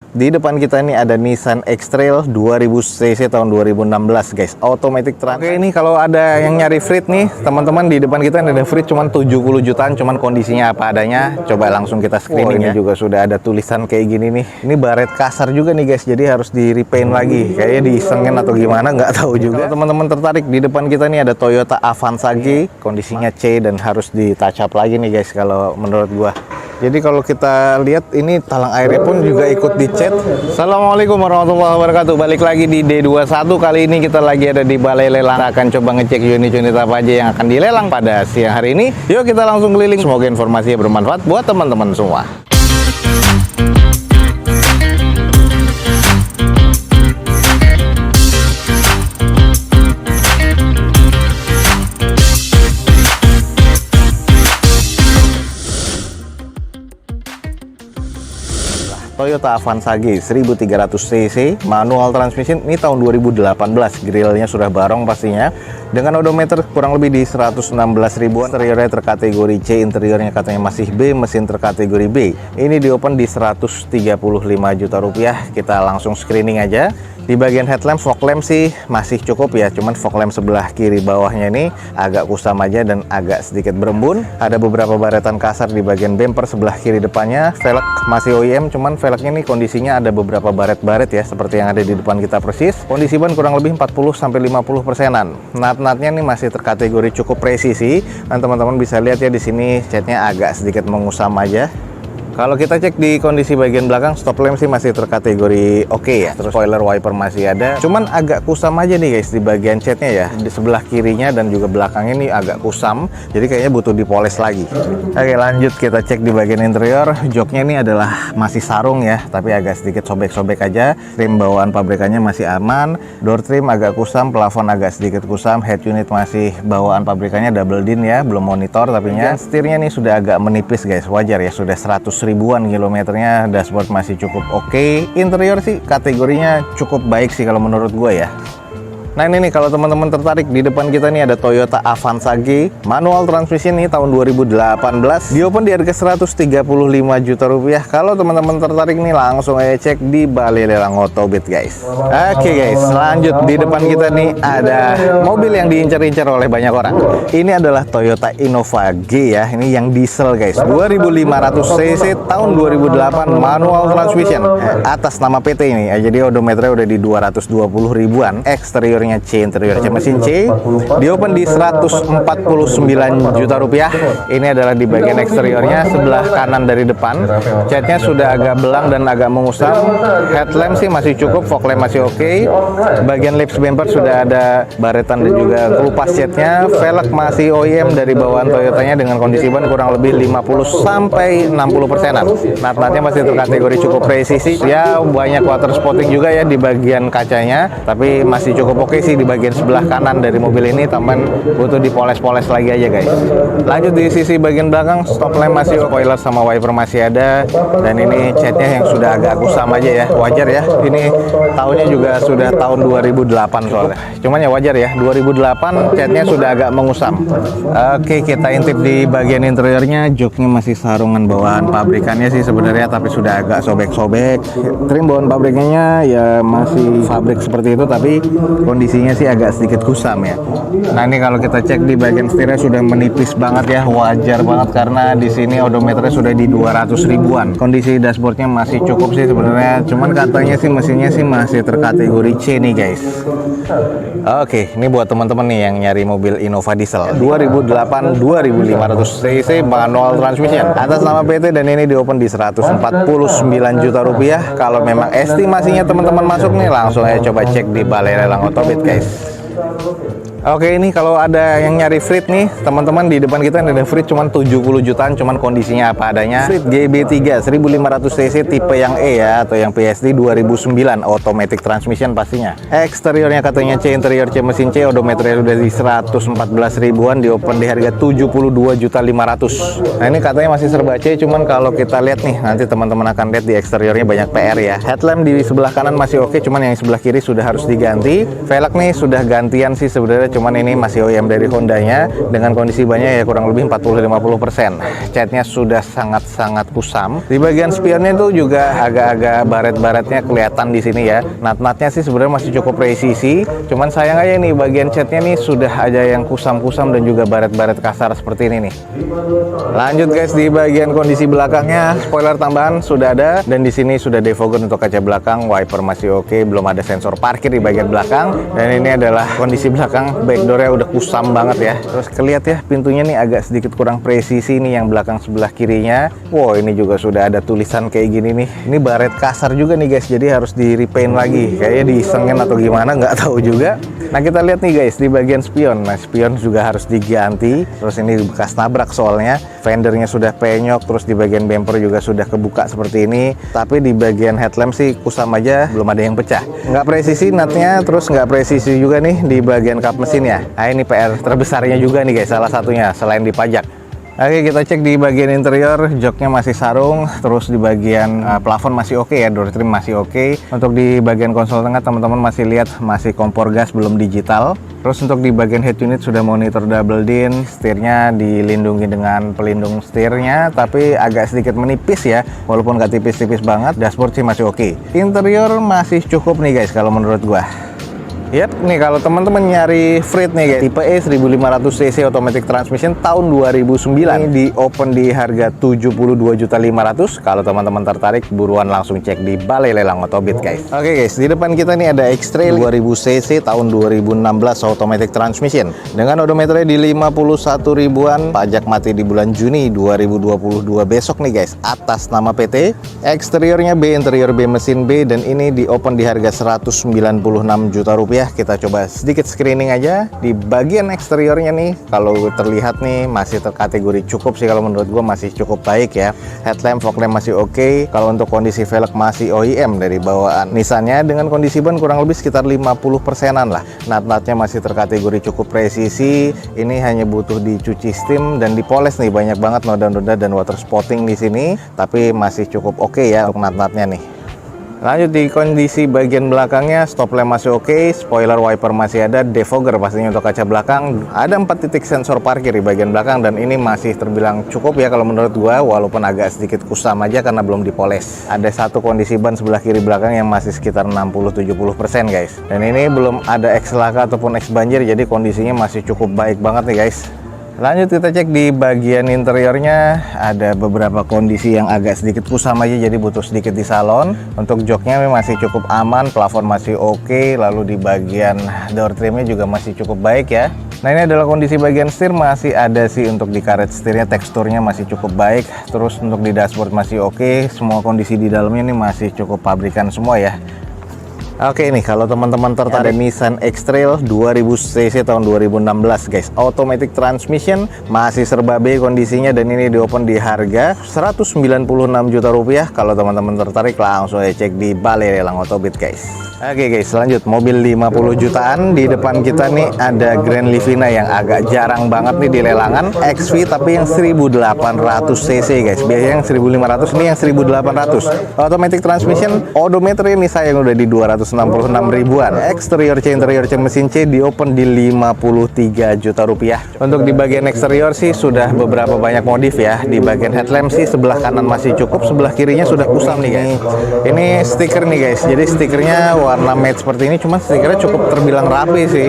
Di depan kita ini ada Nissan X-Trail 2000 cc tahun 2016 guys, automatic transmission. Oke, ini kalau ada yang nyari Freed nih teman-teman, di depan kita ada Freed cuman 70 jutaan, cuman kondisinya apa adanya. Coba langsung kita screening ya. Ini juga sudah ada tulisan kayak gini nih. Ini baret kasar juga nih guys, jadi harus di repaint lagi, kayaknya diisengin atau gimana nggak tahu juga. Teman-teman tertarik, di depan kita nih ada Toyota Avanza G, kondisinya C dan harus di touch up lagi nih guys kalau menurut gua. Jadi kalau kita lihat ini talang airnya pun juga ikut dicat. Assalamualaikum warahmatullahi wabarakatuh. Balik lagi di D21. Kali ini kita lagi ada di balai lelang. Kita akan coba ngecek unit-unit apa aja yang akan dilelang pada siang hari ini. Yuk kita langsung keliling. Semoga informasinya bermanfaat buat teman-teman semua. Toyota Avanza G 1300 cc manual transmission, ini tahun 2018. Grillnya sudah barong pastinya, dengan odometer kurang lebih di 116 ribuan. Interiornya terkategori C, interiornya katanya masih B, mesin terkategori B. Ini di open di 135 juta rupiah. Kita langsung screening aja. Di bagian headlamp, fog lamp sih masih cukup ya, cuman fog lamp sebelah kiri bawahnya ini agak kusam aja dan agak sedikit berembun. Ada beberapa baretan kasar di bagian bumper sebelah kiri depannya. Velg masih OEM, cuman velgnya nih kondisinya ada beberapa baret-baret ya, seperti yang ada di depan kita persis. Kondisi ban kurang lebih 40-50%-an. Nat-natnya nih masih terkategori cukup presisi, dan teman-teman bisa lihat ya di sini catnya agak sedikit mengusam aja. Kalau kita cek di kondisi bagian belakang, stop lamp sih masih terkategori oke ya. Terus spoiler wiper masih ada, cuman agak kusam aja nih guys di bagian catnya ya. Di sebelah kirinya dan juga belakangnya nih agak kusam, jadi kayaknya butuh dipoles lagi. Oke, lanjut kita cek di bagian interior. Joknya ini adalah masih sarung ya, tapi agak sedikit sobek-sobek aja. Trim bawaan pabrikannya masih aman. Door trim agak kusam, plafon agak sedikit kusam. Head unit masih bawaan pabrikannya double din ya, belum monitor tapi nya. Setirnya nih sudah agak menipis guys, wajar ya, sudah 100 ribuan kilometernya. Dashboard masih cukup oke. Interior sih kategorinya cukup baik sih kalau menurut gue ya. Nah ini nih kalau teman-teman tertarik, di depan kita nih ada Toyota Avanza G manual transmission nih tahun 2018. Di open di harga 135 juta rupiah. Kalau teman-teman tertarik nih langsung aja cek di balai lelang Otobit guys. Oke guys, lanjut di depan kita nih ada mobil yang diincar-incar oleh banyak orang. Ini adalah Toyota Innova G ya. Ini yang diesel guys, 2500 cc tahun 2008 manual transmission. Atas nama PT ini, jadi odometernya udah di 220 ribuan. Eksteriornya C, interior C mesin C. Di open di 149 juta rupiah. Ini adalah di bagian eksteriornya sebelah kanan dari depan. Catnya sudah agak belang dan agak mengusam. Headlamp sih masih cukup, fog lamp masih oke. Bagian lips bumper sudah ada baretan dan juga kelupas catnya. Velg masih OEM dari bawaan Toyotanya dengan kondisi ban kurang lebih 50-60%-an. Nat-natnya masih terkategori cukup presisi ya, banyak water spotting juga ya di bagian kacanya, tapi masih cukup oke sih di bagian sebelah kanan dari mobil ini. Taman butuh dipoles-poles lagi aja guys. Lanjut di sisi bagian belakang, stop lamp masih, spoiler sama wiper masih ada, dan ini catnya yang sudah agak kusam aja ya, wajar ya. Ini tahunnya juga sudah tahun 2008 soalnya, cuman ya wajar ya, 2008 catnya sudah agak mengusam. Oke, kita intip di bagian interiornya. Joknya masih sarungan bawaan pabrikannya sih sebenarnya, tapi sudah agak sobek-sobek. Trim bawaan pabrikannya ya masih fabrik seperti itu, tapi kondisinya sih agak sedikit kusam ya. Nah ini kalau kita cek di bagian setirnya sudah menipis banget ya, wajar banget karena di sini odometernya sudah di 200 ribuan. Kondisi dashboardnya masih cukup sih sebenarnya, cuman katanya sih mesinnya sih masih terkategori C nih guys. Oke, ini buat teman-teman nih yang nyari mobil Innova diesel 2008 2500 cc manual transmission atas nama PT, dan ini di open di 149 juta rupiah. Kalau memang estimasinya teman-teman masuk nih, langsung aja coba cek di balai lelang Otobit guys. Oke, ini kalau ada yang nyari Freed nih teman-teman, di depan kita ada Freed cuman 70 jutaan, cuman kondisinya apa adanya. Freed GB3 1500 cc tipe yang E ya, atau yang PSD 2009 automatic transmission pastinya. Eksteriornya katanya C, interior C mesin C, odometernya udah di 114 ribuan, di open di harga 72.500.000. Nah ini katanya masih serba C, cuman kalau kita lihat nih nanti teman-teman akan lihat di eksteriornya banyak PR ya. Headlamp di sebelah kanan masih oke, cuman yang sebelah kiri sudah harus diganti. Velg nih sudah gantian sih sebenarnya, cuman ini masih OEM dari Hondanya. Dengan kondisi bannya ya kurang lebih 40-50%. Catnya sudah sangat-sangat kusam. Di bagian spionnya itu juga agak-agak baret-baretnya kelihatan di sini ya. Nut-nutnya sih sebenarnya masih cukup presisi, cuman sayang aja nih bagian catnya nih sudah aja yang kusam-kusam dan juga baret-baret kasar seperti ini nih. Lanjut guys, di bagian kondisi belakangnya spoiler tambahan sudah ada, dan di sini sudah defogger untuk kaca belakang, wiper masih oke, belum ada sensor parkir di bagian belakang. Dan ini adalah kondisi belakang, backdoornya udah kusam banget ya. Terus kelihat ya pintunya nih agak sedikit kurang presisi nih yang belakang sebelah kirinya. Wow, ini juga sudah ada tulisan kayak gini nih. Ini baret kasar juga nih guys, jadi harus di repaint lagi, kayaknya disengin atau gimana nggak tahu juga. Nah kita lihat nih guys di bagian spion. Nah spion juga harus diganti. Terus ini bekas nabrak soalnya. Fendernya sudah penyok. Terus di bagian bumper juga sudah kebuka seperti ini. Tapi di bagian headlamp sih kusam aja, belum ada yang pecah. Nggak presisi nutnya, terus nggak presisi juga nih di bagian kap mesinnya. Nah ini PR terbesarnya juga nih guys, salah satunya selain dipajak. Oke, kita cek di bagian interior, joknya masih sarung, terus di bagian plafon masih oke ya, door trim masih oke. Untuk di bagian konsol tengah teman-teman masih lihat masih kompor gas belum digital. Terus untuk di bagian head unit sudah monitor double din, setirnya dilindungi dengan pelindung setirnya, tapi agak sedikit menipis ya, walaupun nggak tipis-tipis banget. Dashboard sih masih oke. Interior masih cukup nih guys kalau menurut gua. Yap, nih kalau teman-teman nyari Freed nih guys, tipe E 1500cc automatic transmission tahun 2009, ini di open di harga 72.500.000. Kalau teman-teman tertarik, buruan langsung cek di Balai Lelang Otobit guys. Oke guys, di depan kita nih ada X-Trail 2000cc tahun 2016 automatic transmission dengan odometernya di 51 ribuan, pajak mati di bulan Juni 2022 besok nih guys, atas nama PT. Eksteriornya B, interior B, mesin B, dan ini di open di harga 196 juta rupiah. Kita coba sedikit screening aja di bagian eksteriornya nih. Kalau terlihat nih masih terkategori cukup sih, kalau menurut gua masih cukup baik ya. Headlamp, fog lamp masih oke. Kalau untuk kondisi velg masih OEM dari bawaan Nissannya, dengan kondisi ban kurang lebih sekitar 50%-an lah. Nut-nutnya masih terkategori cukup presisi. Ini hanya butuh dicuci steam dan dipoles nih, banyak banget noda-noda dan water spotting di sini, tapi masih cukup oke ya untuk nut-nutnya nih. Lanjut di kondisi bagian belakangnya, stop lamp masih oke, spoiler wiper masih ada, defogger pastinya untuk kaca belakang. Ada 4 titik sensor parkir di bagian belakang, dan ini masih terbilang cukup ya kalau menurut gua, walaupun agak sedikit kusam aja karena belum dipoles. Ada satu kondisi ban sebelah kiri belakang yang masih sekitar 60-70% guys. Dan ini belum ada X laka ataupun X banjir, jadi kondisinya masih cukup baik banget nih guys. Lanjut kita cek di bagian interiornya, ada beberapa kondisi yang agak sedikit kusam aja, jadi butuh sedikit di salon. Untuk joknya masih cukup aman, plafon masih oke, lalu di bagian door trimnya juga masih cukup baik ya. Nah ini adalah kondisi bagian setir, masih ada sih untuk di karet setirnya, teksturnya masih cukup baik. Terus untuk di dashboard masih oke, semua kondisi di dalamnya ini masih cukup pabrikan semua ya. Oke nih, kalau teman-teman tertarik, ada Nissan X-Trail 2000cc tahun 2016 guys, automatic transmission, masih serba B kondisinya, dan ini di open di harga 196 juta rupiah. Kalau teman-teman tertarik langsung aja cek di Balai Lelang Otobit guys. Oke guys, lanjut mobil 50 jutaan. Di depan kita nih ada Grand Livina yang agak jarang banget nih di lelangan, XV tapi yang 1800cc guys. Biasanya yang 1500, ini yang 1800. Automatic transmission, odometer ini sayang udah di 266 ribuan. Eksterior C, interior C, mesin C di open di 53 juta rupiah. Untuk di bagian eksterior sih sudah beberapa banyak modif ya. Di bagian headlamp sih sebelah kanan masih cukup, sebelah kirinya sudah kusam nih guys. Ini stiker nih guys, jadi stikernya warna matte seperti ini, cuma stikernya cukup terbilang rapi sih.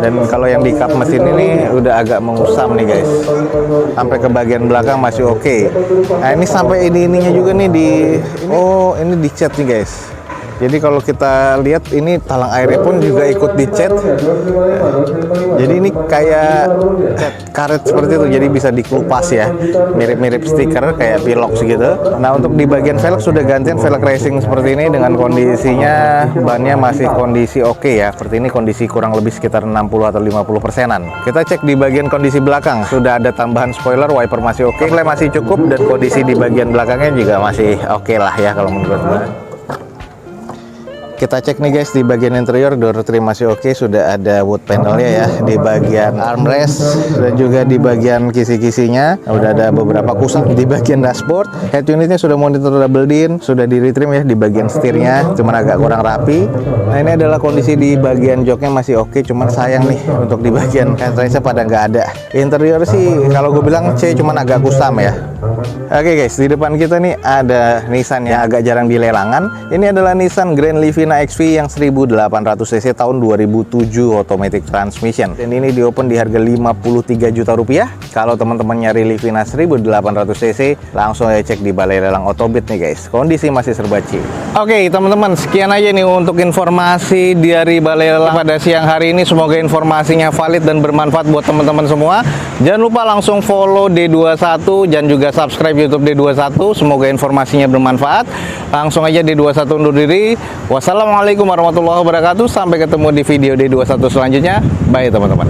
Dan kalau yang di kap mesin ini udah agak mengusam nih guys. Sampai ke bagian belakang masih oke. Nah ini sampai ininya juga nih di, oh ini dicat nih guys. Jadi kalau kita lihat ini talang airnya pun juga ikut dicat. Jadi ini kayak cat karet seperti itu, jadi bisa dikelupas ya. Mirip-mirip stiker kayak pilox gitu. Nah untuk di bagian velg sudah gantian velg racing seperti ini, dengan kondisinya bannya masih kondisi oke ya. Seperti ini kondisi kurang lebih sekitar 60 atau 50%-an. Kita cek di bagian kondisi belakang, sudah ada tambahan spoiler, wiper masih oke, lamp masih cukup, dan kondisi di bagian belakangnya juga masih oke lah ya kalau menurut gue. Kita cek nih guys di bagian interior, door trim masih oke, sudah ada wood panelnya ya di bagian armrest dan juga di bagian kisi-kisinya. Udah ada beberapa kusam di bagian dashboard. Head unitnya sudah monitor double din, sudah di retrim ya di bagian setirnya, cuman agak kurang rapi. Nah ini adalah kondisi di bagian joknya masih oke, cuman sayang nih untuk di bagian headrestnya pada nggak ada. Interior sih kalau gue bilang C, cuman agak kusam ya. Oke guys, di depan kita nih ada Nissan yang agak jarang di lelangan. Ini adalah Nissan Grand Livina XV yang 1800 cc tahun 2007 automatic transmission. Dan ini di open di harga 53 juta rupiah. Kalau teman-teman nyari Livina 1800 cc, langsung aja cek di Balai Lelang Otobit nih guys. Kondisi masih serba C. Oke teman-teman, sekian aja nih untuk informasi dari Balai Lelang pada siang hari ini. Semoga informasinya valid dan bermanfaat buat teman-teman semua. Jangan lupa langsung follow D21 dan juga subscribe YouTube D21. Semoga informasinya bermanfaat. Langsung aja D21 undur diri. Wassalamualaikum warahmatullahi wabarakatuh. Sampai ketemu di video D21 selanjutnya. Bye teman-teman.